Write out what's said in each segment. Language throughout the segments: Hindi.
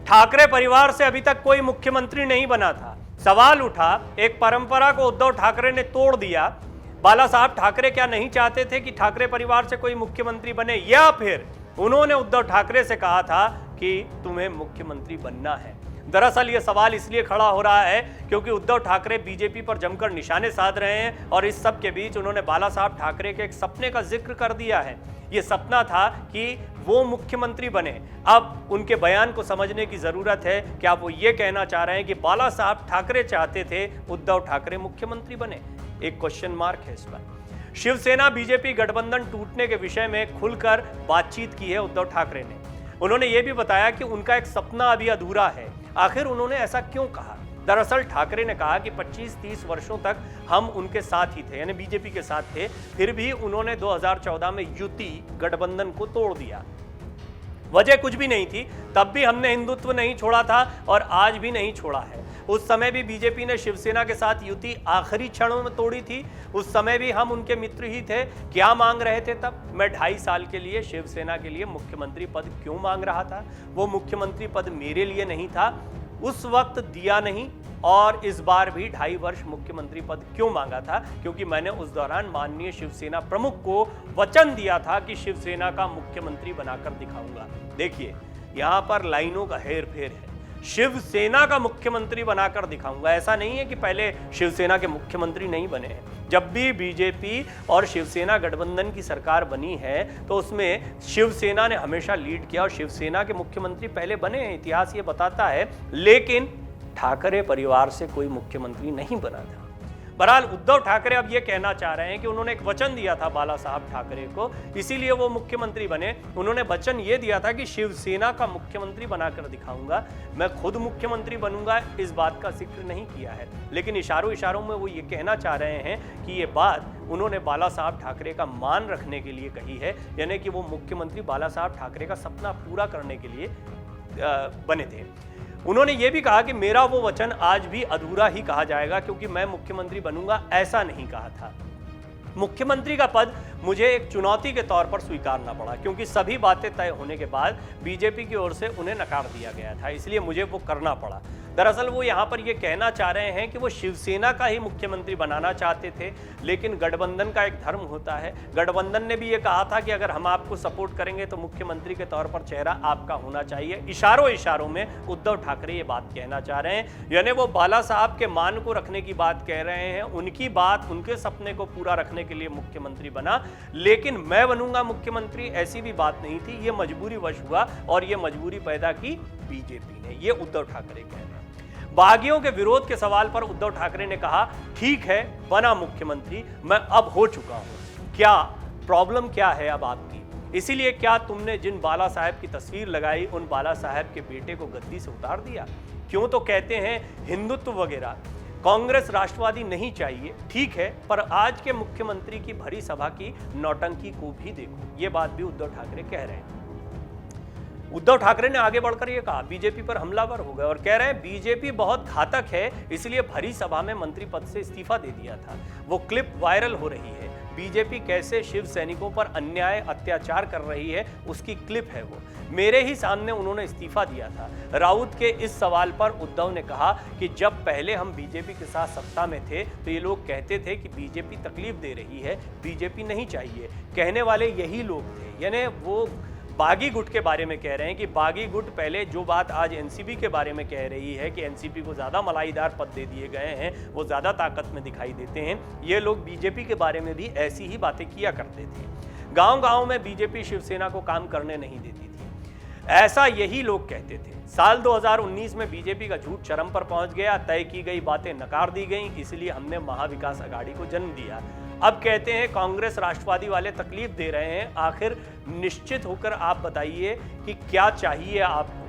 ठाकरे परिवार से अभी तक कोई मुख्यमंत्री नहीं बना था। सवाल उठा, एक परंपरा को उद्धव ठाकरे ने तोड़ दिया। बाला साहब ठाकरे क्या नहीं चाहते थे कि ठाकरे परिवार से कोई मुख्यमंत्री बने, या फिर उन्होंने उद्धव ठाकरे से कहा था कि तुम्हें मुख्यमंत्री बनना है? दरअसल यह सवाल इसलिए खड़ा हो रहा है क्योंकि उद्धव ठाकरे बीजेपी पर जमकर निशाने साध रहे हैं और इस सब के बीच उन्होंने बाला साहब ठाकरे के एक सपने का जिक्र कर दिया है। यह सपना था कि वो मुख्यमंत्री बने। अब उनके बयान को समझने की जरूरत है। क्या वो ये कहना चाह रहे हैं कि बाला साहब ठाकरे चाहते थे उद्धव ठाकरे मुख्यमंत्री बने? एक क्वेश्चन मार्क है इस पर। शिवसेना बीजेपी गठबंधन टूटने के विषय में खुलकर बातचीत की है उद्धव ठाकरे ने। उन्होंने ये भी बताया कि उनका एक सपना अभी अधूरा है। आखिर उन्होंने ऐसा क्यों कहा? दरअसल ठाकरे ने कहा कि 25-30 वर्षों तक हम उनके साथ ही थे, यानी बीजेपी के साथ थे, फिर भी उन्होंने 2014 में युति गठबंधन को तोड़ दिया। वजह कुछ भी नहीं थी, तब भी हमने हिंदुत्व नहीं छोड़ा था और आज भी नहीं छोड़ा है। उस समय भी बीजेपी ने शिवसेना के साथ युति आखिरी क्षणों में तोड़ी थी। उस समय भी हम उनके मित्र ही थे। क्या मांग रहे थे तब? मैं 2.5 साल के लिए शिवसेना के लिए मुख्यमंत्री पद क्यों मांग रहा था? वो मुख्यमंत्री पद मेरे लिए नहीं था, उस वक्त दिया नहीं, और इस बार भी 2.5 वर्ष मुख्यमंत्री पद क्यों मांगा था? क्योंकि मैंने उस दौरान माननीय शिवसेना प्रमुख को वचन दिया था कि शिवसेना का मुख्यमंत्री बनाकर दिखाऊंगा। देखिए, यहां पर लाइनों का हेर फेर है। शिवसेना का मुख्यमंत्री बनाकर दिखाऊंगा, ऐसा नहीं है कि पहले शिवसेना के मुख्यमंत्री नहीं बने हैं। जब भी बीजेपी और शिवसेना गठबंधन की सरकार बनी है तो उसमें शिवसेना ने हमेशा लीड किया और शिवसेना के मुख्यमंत्री पहले बने हैं, इतिहास ये बताता है। लेकिन ठाकरे परिवार से कोई मुख्यमंत्री नहीं बना था। बहरहाल उद्धव ठाकरे अब ये कहना चाह रहे हैं कि उन्होंने एक वचन दिया था बाला साहब ठाकरे को, इसीलिए वो मुख्यमंत्री बने। उन्होंने वचन ये दिया था कि शिवसेना का मुख्यमंत्री बनाकर दिखाऊंगा, मैं खुद मुख्यमंत्री बनूंगा, इस बात का जिक्र नहीं किया है। लेकिन इशारों इशारों में वो ये कहना चाह रहे हैं कि ये बात उन्होंने बाला साहब ठाकरे का मान रखने के लिए कही है, यानी कि वो मुख्यमंत्री बाला साहब ठाकरे का सपना पूरा करने के लिए बने थे। उन्होंने ये भी कहा कि मेरा वो वचन आज भी अधूरा ही कहा जाएगा क्योंकि मैं मुख्यमंत्री बनूंगा, ऐसा नहीं कहा था। मुख्यमंत्री का पद मुझे एक चुनौती के तौर पर स्वीकारना पड़ा क्योंकि सभी बातें तय होने के बाद बीजेपी की ओर से उन्हें नकार दिया गया था, इसलिए मुझे वो करना पड़ा। दरअसल वो यहाँ पर ये कहना चाह रहे हैं कि वो शिवसेना का ही मुख्यमंत्री बनाना चाहते थे, लेकिन गठबंधन का एक धर्म होता है। गठबंधन ने भी ये कहा था कि अगर हम आपको सपोर्ट करेंगे तो मुख्यमंत्री के तौर पर चेहरा आपका होना चाहिए। इशारों इशारों में उद्धव ठाकरे ये बात कहना चाह रहे हैं, यानी वो बाला साहब के मान को रखने की बात कह रहे हैं। उनकी बात, उनके सपने को पूरा रखने के लिए मुख्यमंत्री बना, लेकिन मैं बनूंगा मुख्यमंत्री, ऐसी भी बात नहीं थी। ये मजबूरी वश हुआ और ये मजबूरी पैदा की बीजेपी ने, ये उद्धव ठाकरे कह रहे हैं। बागियों के विरोध के सवाल पर उद्धव ठाकरे ने कहा, ठीक है, बना मुख्यमंत्री, मैं अब हो चुका हूं, क्या प्रॉब्लम क्या है अब आपकी? इसीलिए क्या तुमने जिन बाला साहब की तस्वीर लगाई उन बाला साहब के बेटे को गद्दी से उतार दिया? क्यों तो कहते हैं हिंदुत्व वगैरह, कांग्रेस राष्ट्रवादी नहीं चाहिए, ठीक है, पर आज के मुख्यमंत्री की भरी सभा की नौटंकी को भी देखो। ये बात भी उद्धव ठाकरे कह रहे हैं। उद्धव ठाकरे ने आगे बढ़कर यह कहा, बीजेपी पर हमलावर हो गए और कह रहे हैं बीजेपी बहुत घातक है, इसलिए भरी सभा में मंत्री पद से इस्तीफा दे दिया था। वो क्लिप वायरल हो रही है, बीजेपी कैसे शिव सैनिकों पर अन्याय अत्याचार कर रही है उसकी क्लिप है वो। मेरे ही सामने उन्होंने इस्तीफा दिया था। राउत के इस सवाल पर उद्धव ने कहा कि जब पहले हम बीजेपी के साथ सत्ता में थे तो ये लोग कहते थे कि बीजेपी तकलीफ दे रही है, बीजेपी नहीं चाहिए, कहने वाले यही लोग थे। यानी वो बागी गुट के बारे में कह रहे हैं कि बागी गुट पहले जो बात आज एनसीपी के बारे में कह रही है कि एनसीपी को ज़्यादा मलाईदार पद दे दिए गए हैं, वो ज़्यादा ताकत में दिखाई देते हैं, ये लोग बीजेपी के बारे में भी ऐसी ही बातें किया करते थे। गांव-गांव में बीजेपी शिवसेना को काम करने नहीं देती थी, ऐसा यही लोग कहते थे। साल 2019 में बीजेपी का झूठ चरम पर पहुंच गया, तय की गई बातें नकार दी गई, इसलिए हमने महाविकास अघाड़ी को जन्म दिया। अब कहते हैं कांग्रेस राष्ट्रवादी वाले तकलीफ दे रहे हैं। आखिर निश्चित होकर आप बताइए कि क्या चाहिए आपको?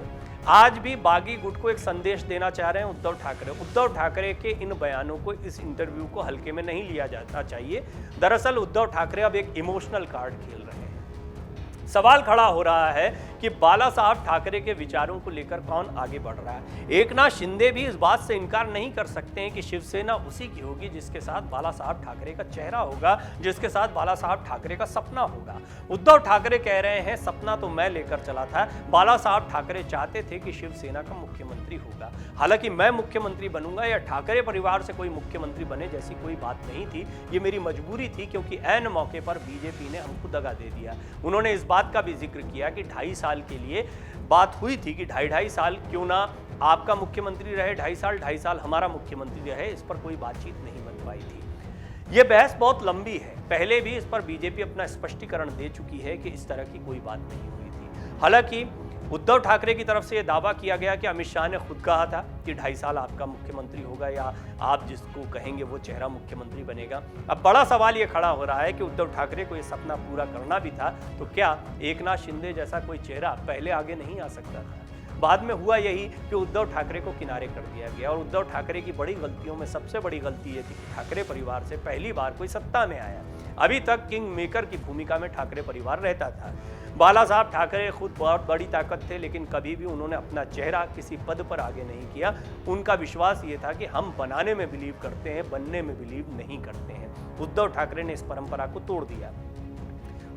आज भी बागी गुट को एक संदेश देना चाह रहे हैं उद्धव ठाकरे। उद्धव ठाकरे के इन बयानों को, इस इंटरव्यू को हल्के में नहीं लिया जाना चाहिए। दरअसल उद्धव ठाकरे अब एक इमोशनल कार्ड खेल रहे हैं। सवाल खड़ा हो रहा है कि बाला साहब ठाकरे के विचारों को लेकर कौन आगे बढ़ रहा है। एकनाथ शिंदे भी इस बात से इनकार नहीं कर सकते हैं कि शिवसेना उसी की होगी जिसके साथ बाला साहब ठाकरे का चेहरा होगा, जिसके साथ बाला साहब ठाकरे का सपना होगा। उद्धव ठाकरे कह रहे हैं सपना तो मैं लेकर चला था, बाला साहब ठाकरे चाहते थे कि शिवसेना का मुख्यमंत्री होगा। हालांकि मैं मुख्यमंत्री बनूंगा या ठाकरे परिवार से कोई मुख्यमंत्री बने जैसी कोई बात नहीं थी, ये मेरी मजबूरी थी, क्योंकि ऐन मौके पर बीजेपी ने हमको दगा दे दिया। उन्होंने इस बात का भी जिक्र किया कि 2.5 साल के लिए बात हुई थी कि 2.5 साल क्यों ना आपका मुख्यमंत्री रहे, 2.5 साल हमारा मुख्यमंत्री रहे, इस पर कोई बातचीत नहीं बन पाई थी। यह बहस बहुत लंबी है, पहले भी इस पर बीजेपी अपना स्पष्टीकरण दे चुकी है कि इस तरह की कोई बात नहीं हुई थी। हालांकि उद्धव ठाकरे की तरफ से यह दावा किया गया कि अमित शाह ने खुद कहा था कि 2.5 साल आपका मुख्यमंत्री होगा या आप जिसको कहेंगे वो चेहरा मुख्यमंत्री बनेगा। अब बड़ा सवाल ये खड़ा हो रहा है कि उद्धव ठाकरे को ये सपना पूरा करना भी था तो क्या एकनाथ शिंदे जैसा कोई चेहरा पहले आगे नहीं आ सकता था। बाद में हुआ यही कि उद्धव ठाकरे को किनारे कर दिया गया और उद्धव ठाकरे की बड़ी गलतियों में सबसे बड़ी गलती ये थी कि ठाकरे परिवार से पहली बार कोई सत्ता में आया। अभी तक किंग मेकर की भूमिका में ठाकरे परिवार रहता था। बाला साहब ठाकरे खुद बहुत बड़ी ताकत थे, लेकिन कभी भी उन्होंने अपना चेहरा किसी पद पर आगे नहीं किया। उनका विश्वास ये था कि हम बनाने में बिलीव करते हैं, बनने में बिलीव नहीं करते हैं। उद्धव ठाकरे ने इस परंपरा को तोड़ दिया।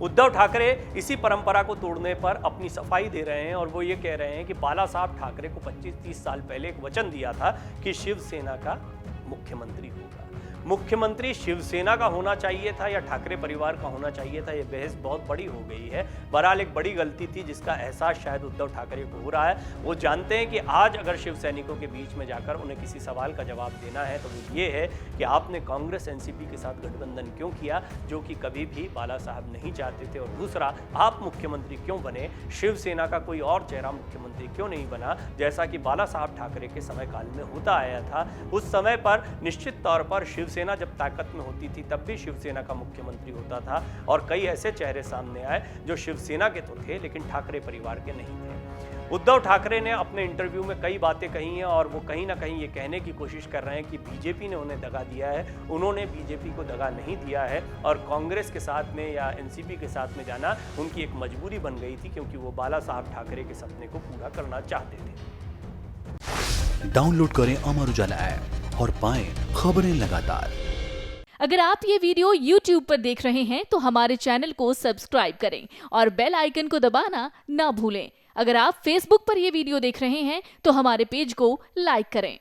उद्धव ठाकरे इसी परंपरा को तोड़ने पर अपनी सफाई दे रहे हैं और वो ये कह रहे हैं कि बाला साहब ठाकरे को 25-30 साल पहले एक वचन दिया था कि शिवसेना का मुख्यमंत्री होगा। मुख्यमंत्री शिवसेना का होना चाहिए था या ठाकरे परिवार का होना चाहिए था, यह बहस बहुत बड़ी हो गई है। बहरहाल एक बड़ी गलती थी जिसका एहसास शायद उद्धव ठाकरे को हो रहा है। वो जानते हैं कि आज अगर शिव सैनिकों के बीच में जाकर उन्हें किसी सवाल का जवाब देना है तो वो ये है कि आपने कांग्रेस एनसीपी के साथ गठबंधन क्यों किया, जो कि कभी भी बाला साहब नहीं चाहते थे। और दूसरा, आप मुख्यमंत्री क्यों बने, शिवसेना का कोई और चेहरा मुख्यमंत्री क्यों नहीं बना, जैसा कि बाला साहब ठाकरे के समय काल में होता आया था। उस समय पर निश्चित तौर पर शिवसेना जब ताकत में होती थी तब भी शिवसेना का मुख्यमंत्री होता था और कई ऐसे चेहरे सामने आए जो शिवसेना के तो थे लेकिन ठाकरे परिवार के नहीं थे। उद्धव ठाकरे ने अपने इंटरव्यू में कई बातें कही हैं और वो कहीं ना कहीं ये कहने की कोशिश कर रहे हैं कि बीजेपी ने उन्हें दगा दिया है। उन्होंने बीजेपी को दगा नहीं दिया है और कांग्रेस के साथ में या एनसीपी के साथ में जाना उनकी एक मजबूरी बन गई थी, क्योंकि वो बाला साहब ठाकरे के सपने को पूरा करना चाहते थे। डाउनलोड करें अमर उजाला ऐप और पाएं खबरें लगातार। अगर आप ये वीडियो YouTube पर देख रहे हैं तो हमारे चैनल को सब्सक्राइब करें और बेल आइकन को दबाना ना भूलें। अगर आप Facebook पर ये वीडियो देख रहे हैं तो हमारे पेज को लाइक करें।